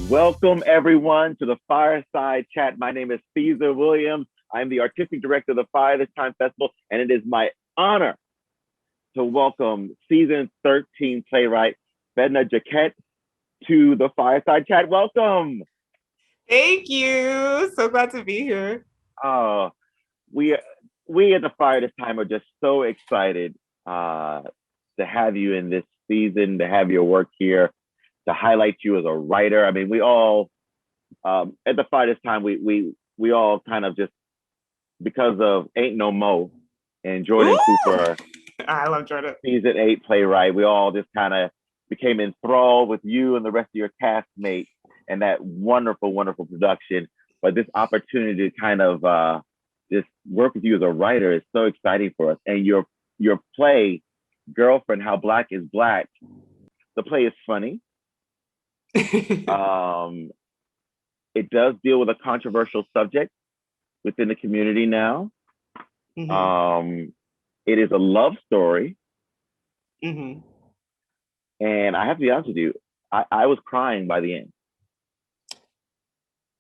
Welcome, everyone, to the Fireside Chat. My name is Caesar Williams. I'm the artistic director of the Fire This Time Festival, and it is my honor to welcome season 13 playwright Fedna Jacquet to the Fireside Chat. Welcome. Thank you. So glad to be here. Uh, we at the Fire This Time are just so excited to have you in this season, to have your work here, to highlight you as a writer. I mean, we all at the Fire This Time, we all kind of just, because of Ain't No Mo and Jordan Ooh! Cooper, I love Jordan. season 8 playwright, we all just kind of became enthralled with you and the rest of your castmates and that wonderful, wonderful production. But this opportunity to kind of just work with you as a writer is so exciting for us. And your play, Girlfriend, How Black is Black, the play is funny. It does deal with a controversial subject within the community now. Mm-hmm. It is a love story. Mm-hmm. And I have to be honest with you, I was crying by the end.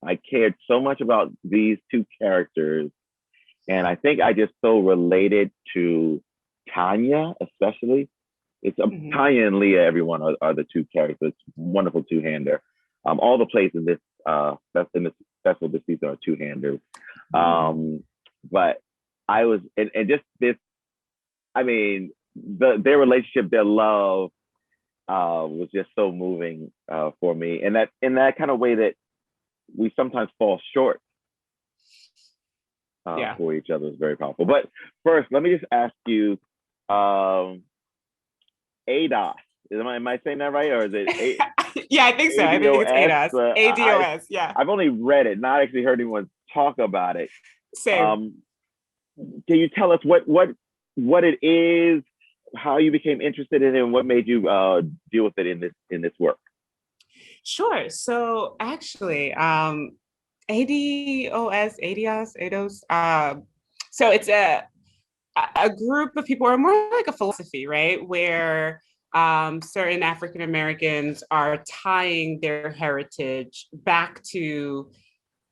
I cared so much about these two characters. And I think I just so related to Tanya, especially. It's Tanya and Leah, everyone are the two characters. Wonderful two-hander. All the plays in this festival this season are two-handers. But I was, and just this, I mean, their relationship, their love was just so moving for me. And that in that kind of way that we sometimes fall short for each other is very powerful. But first, let me just ask you, ADOS. Am I saying that right? Or is it Yeah, I think so. I think it's ADOS. ADOS, yeah. I've only read it, not actually heard anyone talk about it. Same. Can you tell us what it is, how you became interested in it, and what made you deal with it in this work? Sure. So actually, ADOS. So it's a group of people, or more like a philosophy, right? Where certain African Americans are tying their heritage back to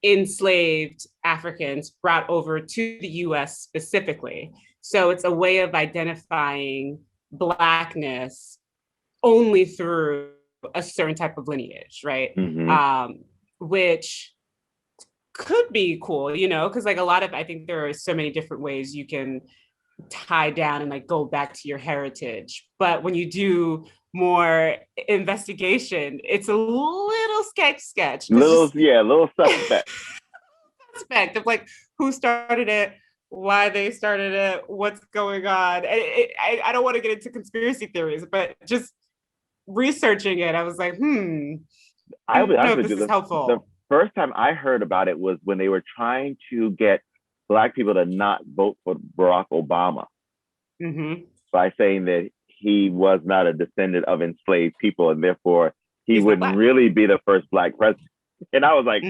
enslaved Africans brought over to the US specifically. So it's a way of identifying Blackness only through a certain type of lineage, right? Mm-hmm. Which could be cool, because like I think there are so many different ways you can tie down and like go back to your heritage. But when you do more investigation, it's a little sketch. Little suspect. Suspect of like who started it, why they started it, what's going on. I don't want to get into conspiracy theories, but just researching it, I was like, I don't know if this is helpful. The first time I heard about it was when they were trying to get Black people to not vote for Barack Obama by saying that he was not a descendant of enslaved people, and therefore he wouldn't really be the first Black president. And I was like,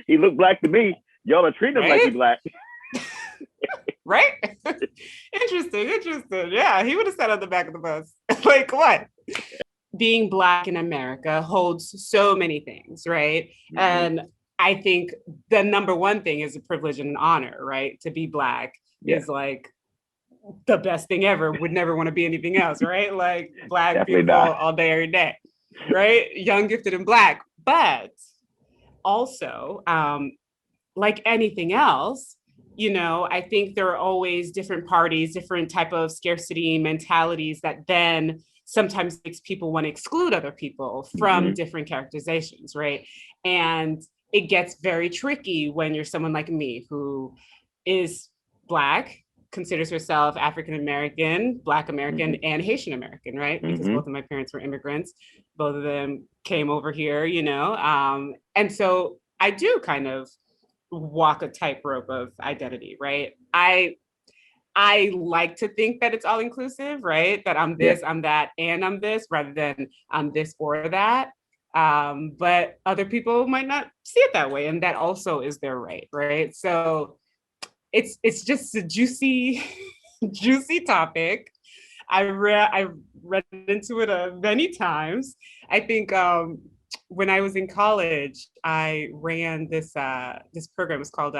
he looked Black to me. Y'all are treating him like he's Black. Right? Interesting. Yeah, he would have sat on the back of the bus. Like, what? Being Black in America holds so many things, right? Mm-hmm. And I think the number one thing is a privilege and an honor, right? To be Black is like the best thing ever. Would never want to be anything else, right? Like Black Definitely people not. all day, every day, right? Young, gifted, and Black. But also, like anything else, I think there are always different parties, different type of scarcity mentalities that then sometimes makes people want to exclude other people from different characterizations, right? And it gets very tricky when you're someone like me who is Black, considers herself African-American, Black American, and Haitian American, right? Because both of my parents were immigrants. Both of them came over here, and so I do kind of walk a tightrope of identity, right? I like to think that it's all inclusive, right? That I'm this, I'm that, and I'm this, rather than I'm this or that. But other people might not see it that way, and that also is their right? So it's just a juicy topic. I read into it many times. I think when I was in college, I ran this program. It's called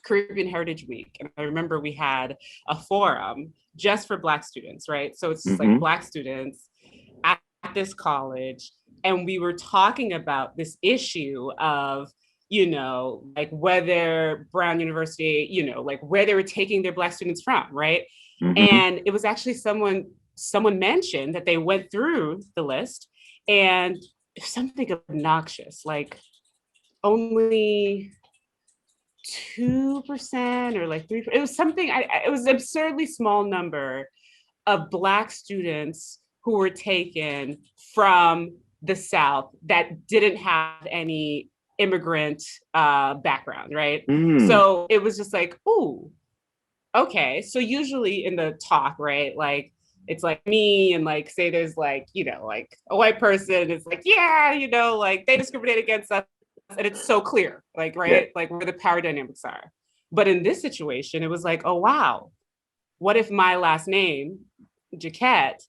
Caribbean Heritage Week, and I remember we had a forum just for Black students, right? So it's just like Mm-hmm. Black students at this college, and we were talking about this issue of, like whether Brown University, like where they were taking their Black students from, right? Mm-hmm. And it was actually someone mentioned that they went through the list, and something obnoxious, like only 2% or like 3%. It was something, it was an absurdly small number of Black students who were taken from the South that didn't have any immigrant background, right? Mm. So it was just like, ooh, okay. So usually in the talk, right, like it's like me and like say there's like, like a white person, it's like, yeah, like they discriminate against us, and it's so clear, like, Yes. right, like where the power dynamics are. But in this situation, it was like, oh wow, what if my last name, Jacquet,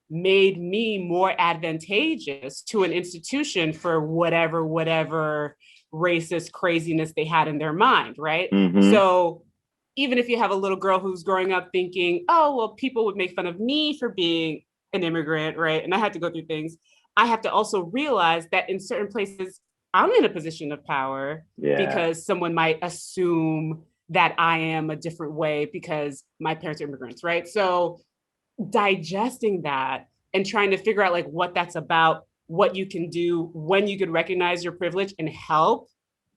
made me more advantageous to an institution for whatever racist craziness they had in their mind, right? Mm-hmm. So even if you have a little girl who's growing up thinking, oh, well, people would make fun of me for being an immigrant, right? And I had to go through things. I have to also realize that in certain places, I'm in a position of power Yeah. because someone might assume that I am a different way because my parents are immigrants, right? So digesting that and trying to figure out like what that's about, what you can do when you could recognize your privilege and help,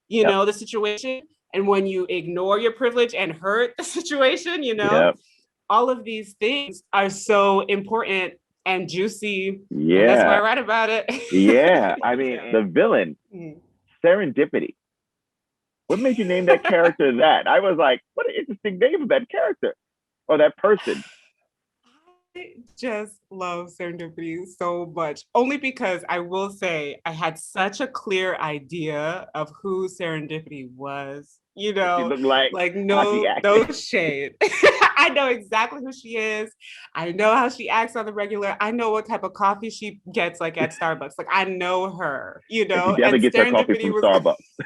Yep. the situation, and when you ignore your privilege and hurt the situation, Yep. all of these things are so important and juicy, and that's why I Yeah. write about it. Yeah. I mean, Yeah. the villain, Mm. Serendipity. What made you name that character that? I was like, what an interesting name of that character or that person. I just love serendipity so much, only because I will say I had such a clear idea of who serendipity was, What she looked like, like how she no acted. shade. I know exactly who she is. I know how she acts on the regular. I know what type of coffee she gets like at Starbucks. Like I know her, And she and definitely gets her coffee serendipity from was Starbucks.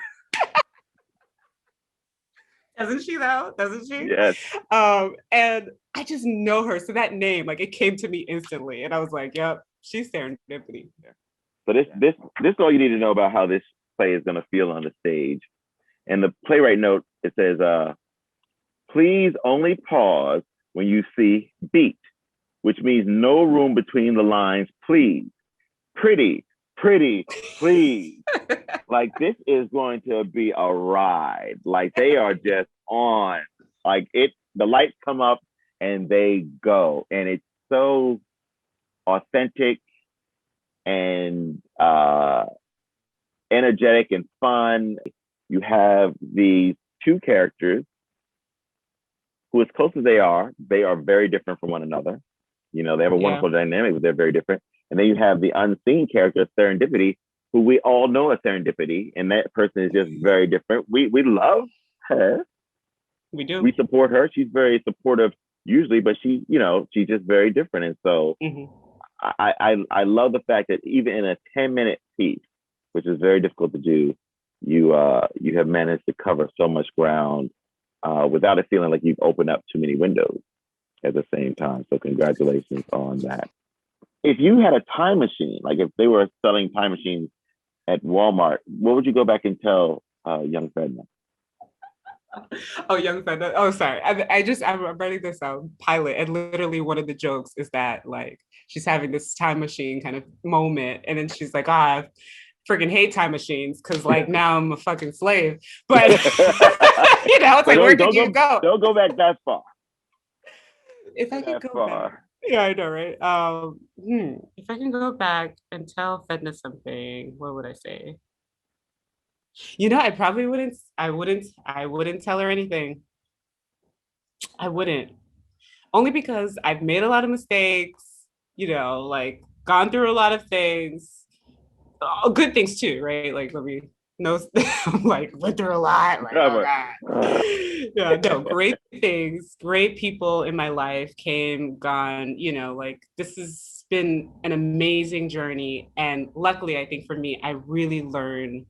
doesn't she though? Doesn't she? Yes. And I just know her. So that name, like it came to me instantly. And I was like, yep, she's serendipity. Yeah. So this is all you need to know about how this play is going to feel on the stage. And the playwright note, it says, please only pause when you see beat, which means no room between the lines, please. Pretty, pretty, please. Like this is going to be a ride. Like they are just on. Like the lights come up and they go. And it's so authentic and energetic and fun. You have these two characters who, as close as they are very different from one another. They have a Yeah. wonderful dynamic, but they're very different. And then you have the unseen character, Serendipity, who we all know as Serendipity, and that person is just very different. We love her. We do. We support her. She's very supportive usually, but she's just very different. And so Mm-hmm. I love the fact that even in a 10-minute piece, which is very difficult to do, you have managed to cover so much ground without it feeling like you've opened up too many windows at the same time. So congratulations on that. If you had a time machine, like if they were selling time machines at Walmart, what would you go back and tell young Fedna? Oh, young Fedna. Oh, sorry. I'm writing this pilot, and literally one of the jokes is that like she's having this time machine kind of moment, and then she's like, "Ah, I freaking hate time machines because like now I'm a fucking slave." But it's like where could you go? Don't go back that far. If I could go back. Yeah, I know, right? If I can go back and tell Fedna something, what would I say? I probably wouldn't. I wouldn't tell her anything. I wouldn't. Only because I've made a lot of mistakes. Like gone through a lot of things. Good things too, right? Like let me No, I'm like, went through a lot. Like, oh God. Yeah, no, great things, great people in my life came, gone, like this has been an amazing journey. And luckily, I think for me, I really learn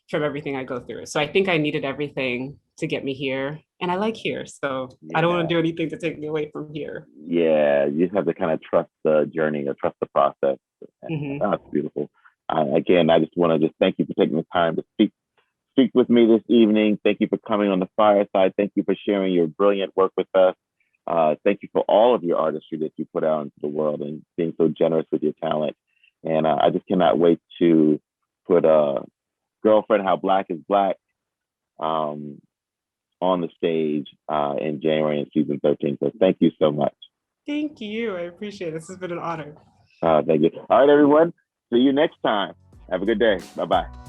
from everything I go through. So I think I needed everything to get me here. And I like here. So I don't want to do anything to take me away from here. Yeah, you just have to kind of trust the journey or trust the process. That's beautiful. Again, I just want to just thank you for taking the time to speak with me this evening. Thank you for coming on the Fireside. Thank you for sharing your brilliant work with us. Thank you for all of your artistry that you put out into the world and being so generous with your talent. And I just cannot wait to put Girlfriend, How Black is Black on the stage in January in season 13. So thank you so much. Thank you. I appreciate it. This has been an honor. Thank you. All right, everyone. See you next time. Have a good day. Bye-bye.